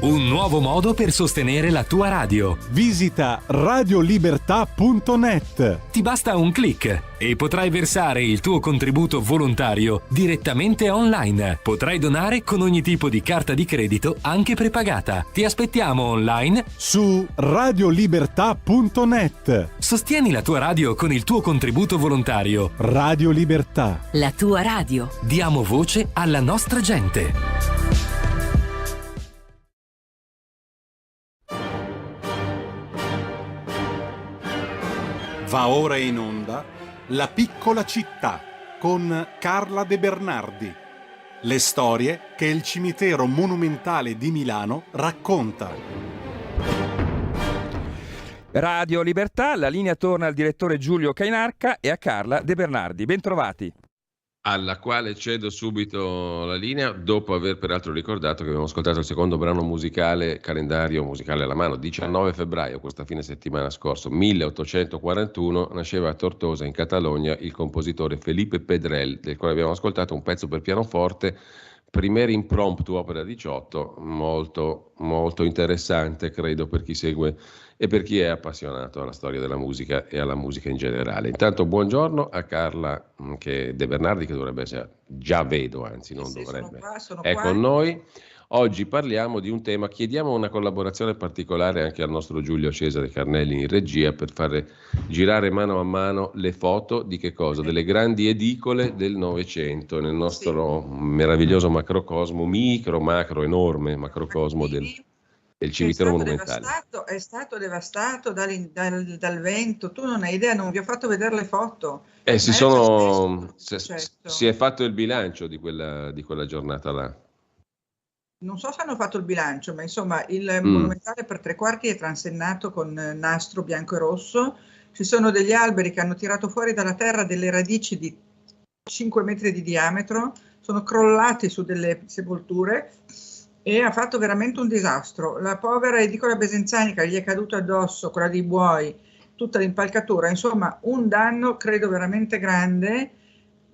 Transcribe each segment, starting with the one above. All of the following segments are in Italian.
Un nuovo modo per sostenere la tua radio. Visita radiolibertà.net. Ti basta un click e potrai versare il tuo contributo volontario direttamente online. Potrai donare con ogni tipo di carta di credito, anche prepagata. Ti aspettiamo online su radiolibertà.net. Sostieni la tua radio con il tuo contributo volontario. Radio Libertà. La tua radio. Diamo voce alla nostra gente. Va ora in onda La piccola città con Carla De Bernardi. Le storie che il cimitero monumentale di Milano racconta. Radio Libertà, la linea torna al direttore Giulio Cainarca e a Carla De Bernardi. Bentrovati. Alla quale cedo subito la linea, dopo aver peraltro ricordato che abbiamo ascoltato il secondo brano musicale, calendario musicale alla mano, 19 febbraio, questa fine settimana scorso, 1841, nasceva a Tortosa in Catalogna il compositore Felipe Pedrell, del quale abbiamo ascoltato un pezzo per pianoforte, Primer Impromptu, opera 18, molto, molto interessante, credo, per chi segue e per chi è appassionato alla storia della musica e alla musica in generale. Intanto buongiorno a Carla De Bernardi, che dovrebbe essere, già vedo, anzi non dovrebbe, è con noi. Oggi parliamo di un tema, chiediamo una collaborazione particolare anche al nostro Giulio Cesare Carnelli in regia per fare girare mano a mano le foto di che cosa? Delle grandi edicole del Novecento, nel nostro meraviglioso macrocosmo, macro, enorme macrocosmo del cimitero monumentale. È stato devastato dal vento, tu non hai idea, non vi ho fatto vedere le foto. Si è fatto il bilancio di quella giornata là. Non so se hanno fatto il bilancio, ma insomma il monumentale per 3/4 è transennato con nastro bianco e rosso. Ci sono degli alberi che hanno tirato fuori dalla terra delle radici di 5 metri di diametro, sono crollati su delle sepolture e ha fatto veramente un disastro. La povera edicola besenzanica gli è caduta addosso, quella dei buoi, tutta l'impalcatura, insomma un danno credo veramente grande,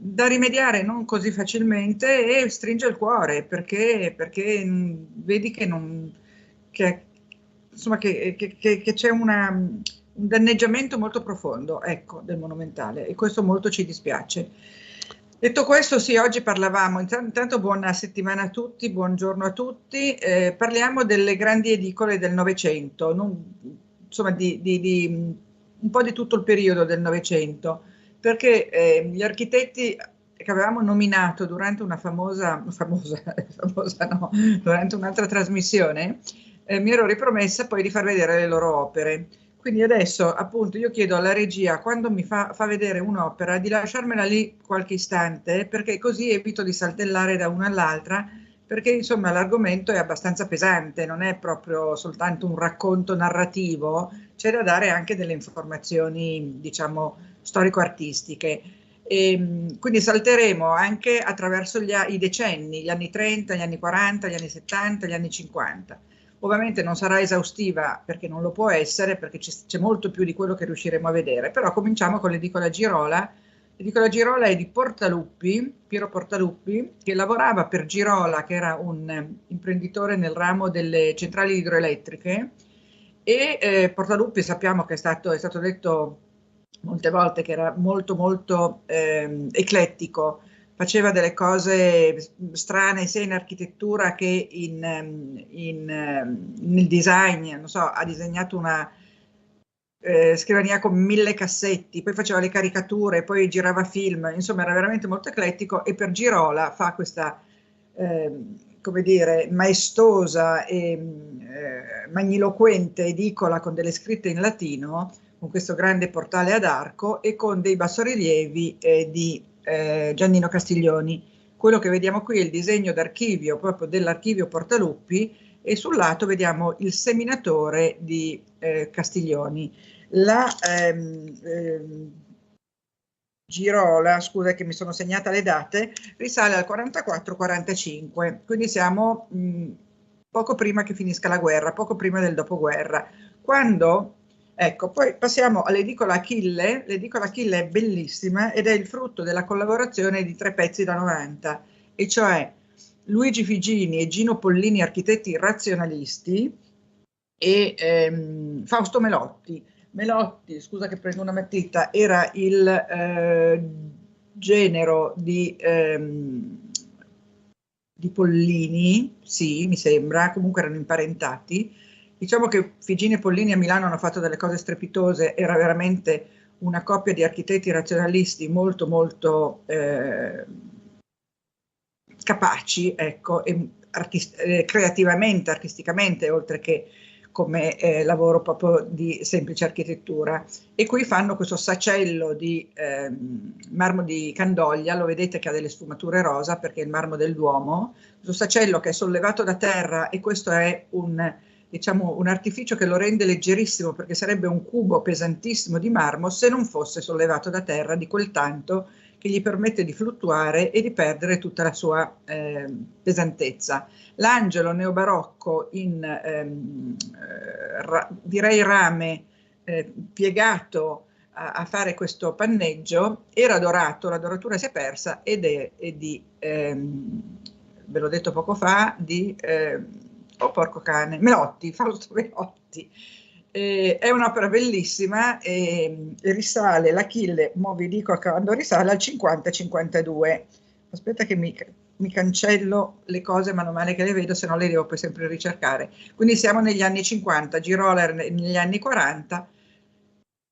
da rimediare non così facilmente, e stringe il cuore perché vedi che c'è un danneggiamento molto profondo, ecco, del monumentale, e questo molto ci dispiace. Detto questo, sì, oggi parlavamo, intanto buona settimana a tutti, buongiorno a tutti, parliamo delle grandi edicole del Novecento, insomma di un po' di tutto il periodo del Novecento, perché gli architetti che avevamo nominato durante una durante un'altra trasmissione, mi ero ripromessa poi di far vedere le loro opere. Quindi adesso appunto io chiedo alla regia, quando mi fa vedere un'opera, di lasciarmela lì qualche istante, perché così evito di saltellare da una all'altra, perché insomma l'argomento è abbastanza pesante, non è proprio soltanto un racconto narrativo, c'è da dare anche delle informazioni, diciamo, storico-artistiche. E quindi salteremo anche attraverso i decenni, gli anni 30, gli anni 40, gli anni 70, gli anni 50. Ovviamente non sarà esaustiva, perché non lo può essere, perché c'è molto più di quello che riusciremo a vedere, però cominciamo con l'edicola Girola. L'edicola Girola è di Portaluppi, Piero Portaluppi, che lavorava per Girola, che era un imprenditore nel ramo delle centrali idroelettriche, e Portaluppi sappiamo che è stato detto molte volte che era molto molto eclettico, faceva delle cose strane sia in architettura che nel design, non so, ha disegnato una scrivania con 1000 cassetti, poi faceva le caricature, poi girava film, insomma era veramente molto eclettico, e per Girola fa questa come dire, maestosa e magniloquente edicola con delle scritte in latino, con questo grande portale ad arco e con dei bassorilievi di Giannino Castiglioni. Quello che vediamo qui è il disegno d'archivio proprio dell'archivio Portaluppi, e sul lato vediamo il seminatore di Castiglioni. La Girola, scusa che mi sono segnata le date, risale al 44-45, quindi siamo poco prima che finisca la guerra, poco prima del dopoguerra. Quando, ecco, poi passiamo all'edicola Achille. L'edicola Achille è bellissima ed è il frutto della collaborazione di 3 pezzi da 90, e cioè Luigi Figini e Gino Pollini, architetti razionalisti, e Fausto Melotti. Melotti, scusa che prendo una matita, era il genero di Pollini, sì, mi sembra, comunque erano imparentati. Diciamo che Figini e Pollini a Milano hanno fatto delle cose strepitose, era veramente una coppia di architetti razionalisti molto molto capaci, ecco, e creativamente, artisticamente, oltre che come lavoro proprio di semplice architettura. E qui fanno questo sacello di marmo di Candoglia, lo vedete che ha delle sfumature rosa perché è il marmo del Duomo, questo sacello che è sollevato da terra, e questo è diciamo, un artificio che lo rende leggerissimo, perché sarebbe un cubo pesantissimo di marmo se non fosse sollevato da terra di quel tanto che gli permette di fluttuare e di perdere tutta la sua pesantezza. L'angelo neobarocco in direi rame piegato a fare questo panneggio era dorato, la doratura si è persa, ed è di, ve l'ho detto poco fa, di oh porco cane, Melotti, Fausto Melotti. È un'opera bellissima e risale, l'Achille, mo vi dico quando risale, al 50-52. Aspetta che mi cancello le cose mano male che le vedo, se no le devo poi sempre ricercare. Quindi siamo negli anni 50, Girola negli anni 40.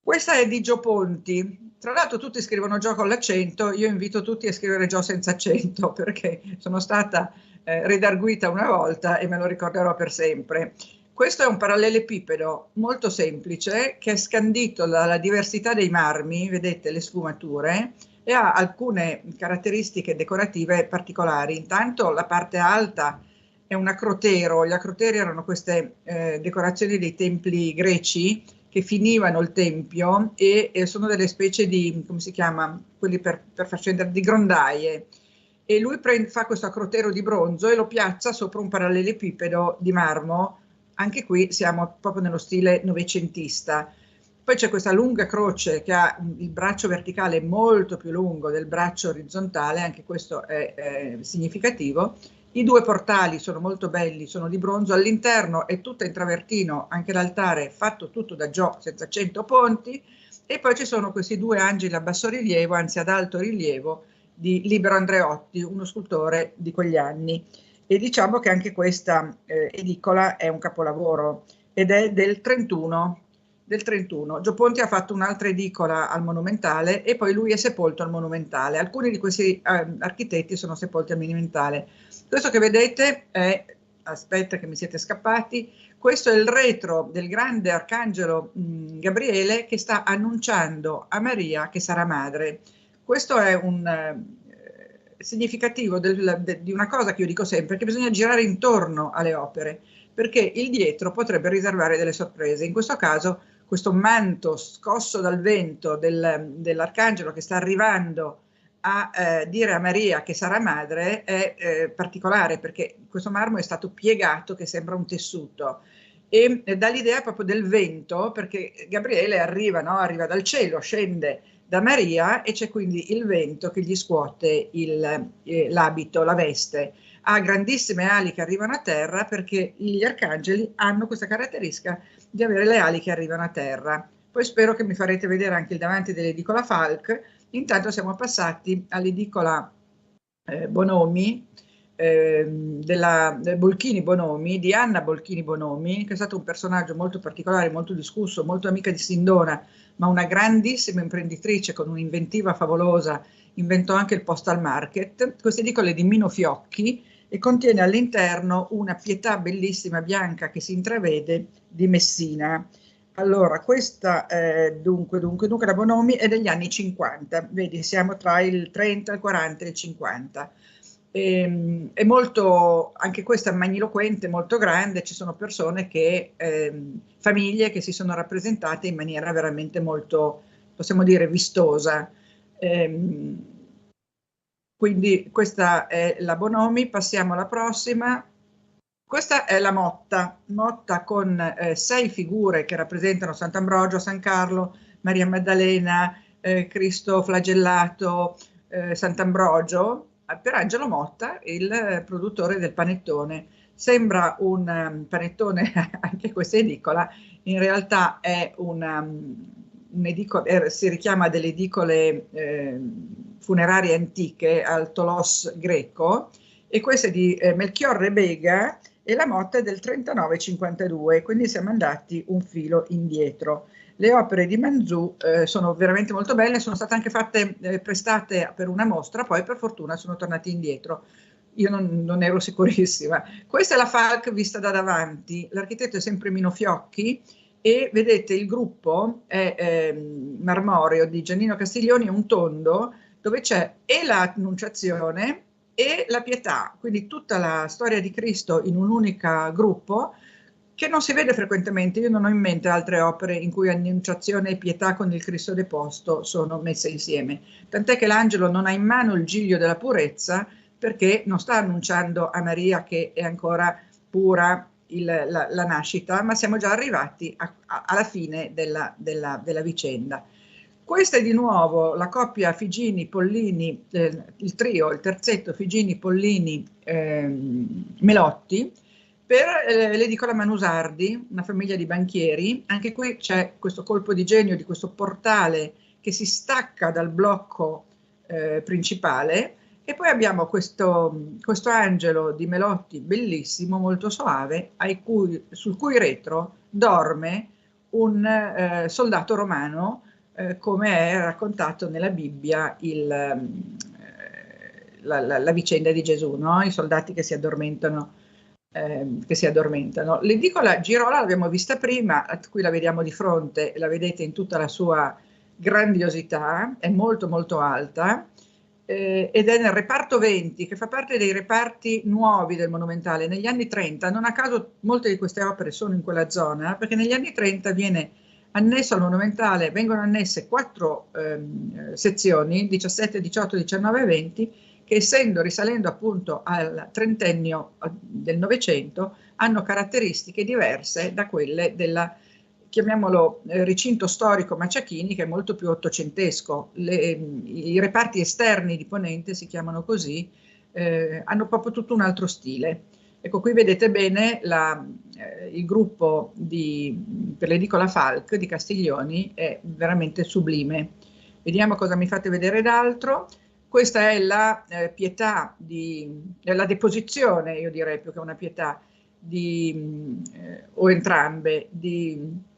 Questa è di Gio Ponti. Tra l'altro tutti scrivono Gio con l'accento, io invito tutti a scrivere Gio senza accento, perché sono stata redarguita una volta e me lo ricorderò per sempre. Questo è un parallelepipedo molto semplice che è scandito dalla diversità dei marmi, vedete le sfumature, e ha alcune caratteristiche decorative particolari. Intanto la parte alta è un acrotero, gli acroteri erano queste decorazioni dei templi greci che finivano il tempio e sono delle specie di, come si chiama, quelli per far scendere, di grondaie. E lui fa questo acrotero di bronzo e lo piazza sopra un parallelepipedo di marmo. Anche qui siamo proprio nello stile novecentista. Poi c'è questa lunga croce che ha il braccio verticale molto più lungo del braccio orizzontale, anche questo è significativo. I due portali sono molto belli, sono di bronzo, all'interno è tutto in travertino, anche l'altare fatto tutto da Gio senza 100 ponti, e poi ci sono questi due angeli a basso rilievo, anzi ad alto rilievo, di Libero Andreotti, uno scultore di quegli anni. E diciamo che anche questa edicola è un capolavoro ed è del 31. Gio Ponti ha fatto un'altra edicola al Monumentale e poi lui è sepolto al Monumentale. Alcuni di questi architetti sono sepolti al Monumentale. Questo che vedete è, aspetta che mi siete scappati, questo è il retro del grande arcangelo Gabriele che sta annunciando a Maria che sarà madre. Questo è un significativo di una cosa che io dico sempre, che bisogna girare intorno alle opere, perché il dietro potrebbe riservare delle sorprese. In questo caso questo manto scosso dal vento dell'arcangelo che sta arrivando a dire a Maria che sarà madre è particolare, perché questo marmo è stato piegato che sembra un tessuto e dà l'idea proprio del vento, perché Gabriele arriva, no? Arriva dal cielo, scende da Maria e c'è quindi il vento che gli scuote l'abito, la veste. Ha grandissime ali che arrivano a terra, perché gli arcangeli hanno questa caratteristica di avere le ali che arrivano a terra. Poi spero che mi farete vedere anche il davanti dell'edicola Falk. Intanto siamo passati all'edicola Bonomi, della Bolchini Bonomi, di Anna Bolchini Bonomi, che è stato un personaggio molto particolare, molto discusso, molto amica di Sindona, ma una grandissima imprenditrice con un'inventiva favolosa. Inventò anche il postal market. Questa edicola è di Mino Fiocchi e contiene all'interno una pietà bellissima bianca che si intravede di Messina. Allora, questa dunque la Bonomi è degli anni 50, vedi, siamo tra il 30, il 40 e il 50. È molto, anche questa magniloquente, molto grande, ci sono persone che, famiglie che si sono rappresentate in maniera veramente molto, possiamo dire, vistosa. Quindi questa è la Bonomi, passiamo alla prossima. Questa è la Motta con 6 figure che rappresentano Sant'Ambrogio, San Carlo, Maria Maddalena, Cristo flagellato, Sant'Ambrogio. per Angelo Motta, il produttore del panettone. Sembra un panettone, anche questa edicola, in realtà è un'edicola, si richiama delle edicole funerarie antiche al Tolos greco, e questa è di Melchior Rebega, e la Motta è del 39-52, quindi siamo andati un filo indietro. Le opere di Manzù sono veramente molto belle, sono state anche fatte prestate per una mostra, poi per fortuna sono tornati indietro. Io non ero sicurissima. Questa è la Falck vista da davanti, l'architetto è sempre Mino Fiocchi, e vedete il gruppo è marmoreo di Giannino Castiglioni, è un tondo dove c'è e l'Annunciazione e la Pietà, quindi tutta la storia di Cristo in un unico gruppo, che non si vede frequentemente. Io non ho in mente altre opere in cui Annunciazione e Pietà con il Cristo deposto sono messe insieme, tant'è che l'angelo non ha in mano il giglio della purezza, perché non sta annunciando a Maria che è ancora pura la nascita, ma siamo già arrivati alla fine della vicenda. Questa è di nuovo la coppia Figini-Pollini, il trio, il terzetto Figini-Pollini-Melotti, per l'edicola Manusardi, una famiglia di banchieri. Anche qui c'è questo colpo di genio di questo portale che si stacca dal blocco principale, e poi abbiamo questo angelo di Melotti bellissimo, molto soave, sul cui retro dorme un soldato romano, come è raccontato nella Bibbia la vicenda di Gesù, no? I soldati che si addormentano. L'edicola Girola l'abbiamo vista prima, qui la vediamo di fronte, la vedete in tutta la sua grandiosità, è molto molto alta, ed è nel reparto 20, che fa parte dei reparti nuovi del Monumentale. Negli anni 30, non a caso molte di queste opere sono in quella zona, perché negli anni 30 viene annesso al Monumentale, vengono annesse 4 sezioni, 17, 18, 19 e 20, che risalendo appunto al trentennio del Novecento, hanno caratteristiche diverse da quelle della, chiamiamolo, recinto storico Maciachini, che è molto più ottocentesco. I reparti esterni di Ponente, si chiamano così, hanno proprio tutto un altro stile. Ecco, qui vedete bene il gruppo per l'edicola Falck di Castiglioni, è veramente sublime. Vediamo cosa mi fate vedere d'altro. Questa è la pietà la deposizione, io direi più che una pietà, o entrambe, di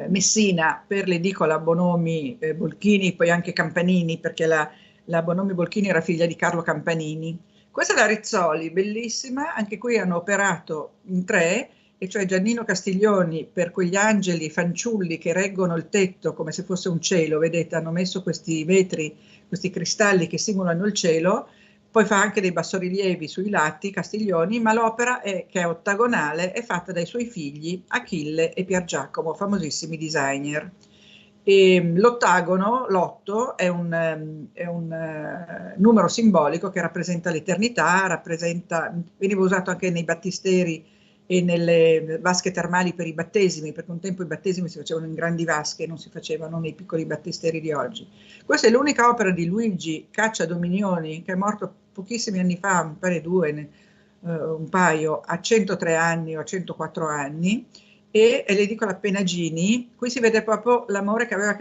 Messina per l'edicola Bonomi Bolchini, poi anche Campanini, perché la Bonomi Bolchini era figlia di Carlo Campanini. Questa è la Rizzoli, bellissima, anche qui hanno operato in 3, e cioè Giannino Castiglioni per quegli angeli fanciulli che reggono il tetto come se fosse un cielo, vedete, hanno messo questi vetri, questi cristalli che simulano il cielo, poi fa anche dei bassorilievi sui lati Castiglioni, ma l'opera, che è ottagonale, è fatta dai suoi figli Achille e Pier Giacomo, famosissimi designer. E l'ottagono, l'8, è un numero simbolico che rappresenta l'eternità, veniva usato anche nei battisteri e nelle vasche termali per i battesimi, perché un tempo i battesimi si facevano in grandi vasche, non si facevano nei piccoli battisteri di oggi. Questa è l'unica opera di Luigi Caccia Dominioni, che è morto pochissimi anni fa, mi pare un paio, a 103 anni o a 104 anni, e l'edicola Penagini. Qui si vede proprio l'amore che aveva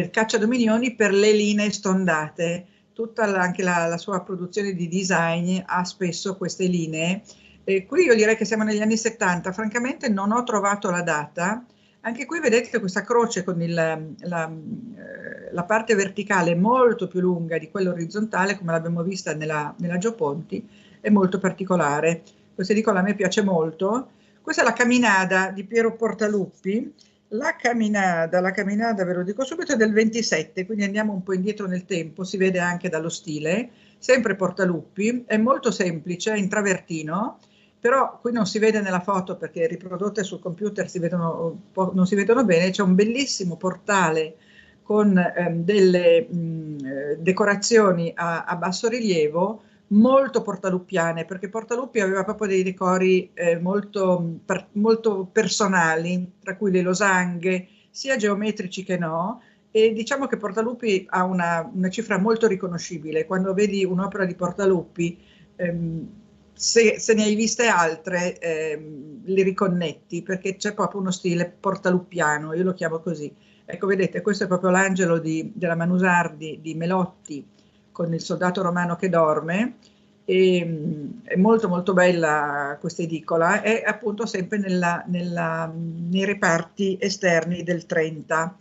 Caccia Dominioni per le linee stondate. Tutta anche la sua produzione di design ha spesso queste linee. Qui io direi che siamo negli anni 70, francamente non ho trovato la data. Anche qui vedete questa croce con la parte verticale molto più lunga di quella orizzontale, come l'abbiamo vista nella Gioponti, è molto particolare. Questa edicola a me piace molto. Questa è la Caminada di Piero Portaluppi. La Caminada, ve lo dico subito, è del 27, quindi andiamo un po' indietro nel tempo, si vede anche dallo stile, sempre Portaluppi, è molto semplice, è in travertino, però qui non si vede nella foto perché riprodotte sul computer non si vedono bene. C'è un bellissimo portale con delle decorazioni a basso rilievo, molto portaluppiane, perché Portaluppi aveva proprio dei decori molto personali, tra cui le losanghe, sia geometrici che no, E diciamo che Portaluppi ha una cifra molto riconoscibile. Quando vedi un'opera di Portaluppi, se ne hai viste altre, li riconnetti, perché c'è proprio uno stile portaluppiano, io lo chiamo così. Ecco, vedete, questo è proprio l'angelo della Manusardi di Melotti con il soldato romano che dorme. È molto molto bella questa edicola, è appunto sempre nei reparti esterni del 30.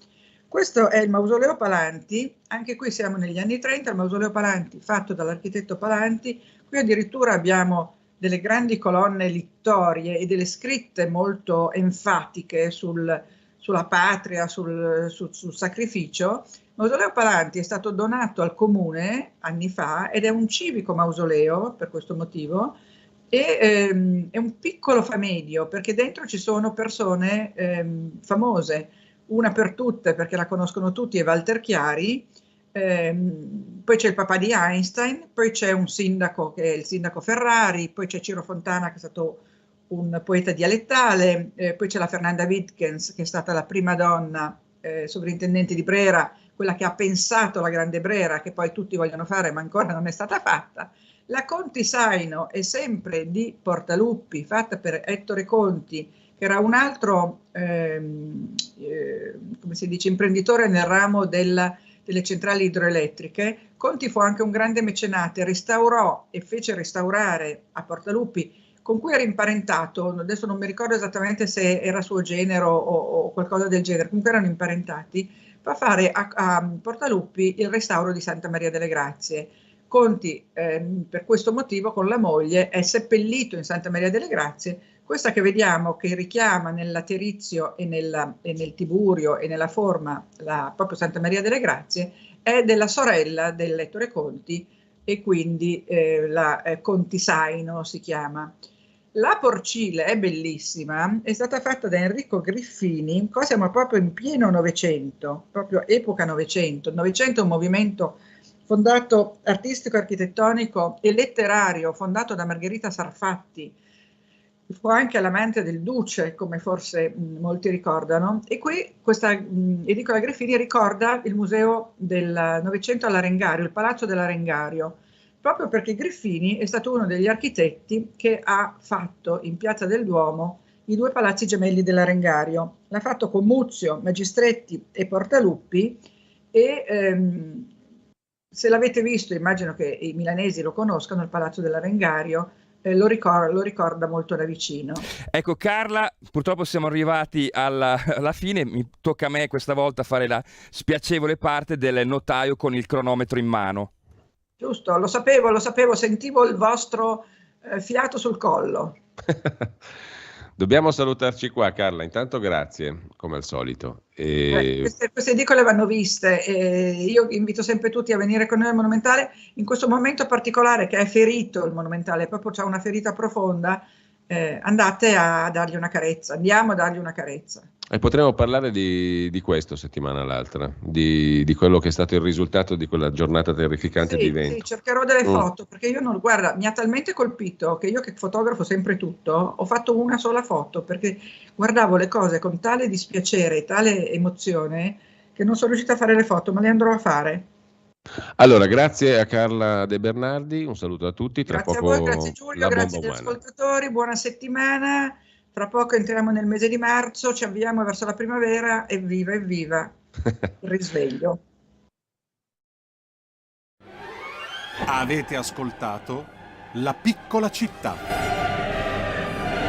Questo è il Mausoleo Palanti, anche qui siamo negli anni 30, il Mausoleo Palanti fatto dall'architetto Palanti. Qui addirittura abbiamo delle grandi colonne littorie e delle scritte molto enfatiche sulla patria, sul sacrificio. Il Mausoleo Palanti è stato donato al comune anni fa ed è un civico mausoleo per questo motivo, e è un piccolo famedio perché dentro ci sono persone famose. Una per tutte, perché la conoscono tutti, è Walter Chiari, poi c'è il papà di Einstein, poi c'è un sindaco che è il sindaco Ferrari, poi c'è Ciro Fontana che è stato un poeta dialettale, poi c'è la Fernanda Wittgens che è stata la prima donna sovrintendente di Brera, quella che ha pensato la grande Brera, che poi tutti vogliono fare ma ancora non è stata fatta. La Conti Saino è sempre di Portaluppi, fatta per Ettore Conti, che era un altro, come si dice, imprenditore nel ramo delle centrali idroelettriche. Conti fu anche un grande mecenate, restaurò e fece restaurare a Portaluppi, con cui era imparentato, adesso non mi ricordo esattamente se era suo genero o qualcosa del genere, comunque erano imparentati, fa fare a Portaluppi il restauro di Santa Maria delle Grazie. Conti, per questo motivo, con la moglie, è seppellito in Santa Maria delle Grazie. Questa che vediamo, che richiama nel laterizio e nel tiburio e nella forma proprio Santa Maria delle Grazie, è della sorella dell'Ettore Conti, e quindi la Conti Saino si chiama. La porcile è bellissima, è stata fatta da Enrico Griffini, qua siamo proprio in pieno Novecento, proprio epoca Novecento. Il Novecento è un movimento fondato artistico, architettonico e letterario, fondato da Margherita Sarfatti. Fu anche l'amante del Duce, come forse molti ricordano, e qui questa edicola Griffini ricorda il museo del Novecento all'Arengario, il Palazzo dell'Arengario, proprio perché Griffini è stato uno degli architetti che ha fatto in Piazza del Duomo i due palazzi gemelli dell'Arengario. L'ha fatto con Muzio, Magistretti e Portaluppi, e se l'avete visto, immagino che i milanesi lo conoscano, il Palazzo dell'Arengario, lo ricorda molto da vicino. Ecco Carla, purtroppo siamo arrivati alla fine, mi tocca a me questa volta fare la spiacevole parte del notaio con il cronometro in mano. Giusto, lo sapevo, sentivo il vostro fiato sul collo. Dobbiamo salutarci qua, Carla. Intanto grazie, come al solito. Queste edicole vanno viste. Io invito sempre tutti a venire con noi al Monumentale. In questo momento particolare, che è ferito il Monumentale, proprio c'ha una ferita profonda, andate a dargli una carezza. Andiamo a dargli una carezza. E potremo parlare di questo settimana l'altra, di quello che è stato il risultato di quella giornata terrificante di vento. Sì, cercherò delle foto, perché io non, guarda, mi ha talmente colpito che io, che fotografo sempre tutto, ho fatto una sola foto, perché guardavo le cose con tale dispiacere e tale emozione che non sono riuscita a fare le foto, ma le andrò a fare. Allora, grazie a Carla De Bernardi, un saluto a tutti. Grazie a voi, grazie Giulio, grazie agli ascoltatori, buona settimana. Tra poco entriamo nel mese di marzo, ci avviamo verso la primavera, evviva il risveglio. Avete ascoltato La Piccola Città.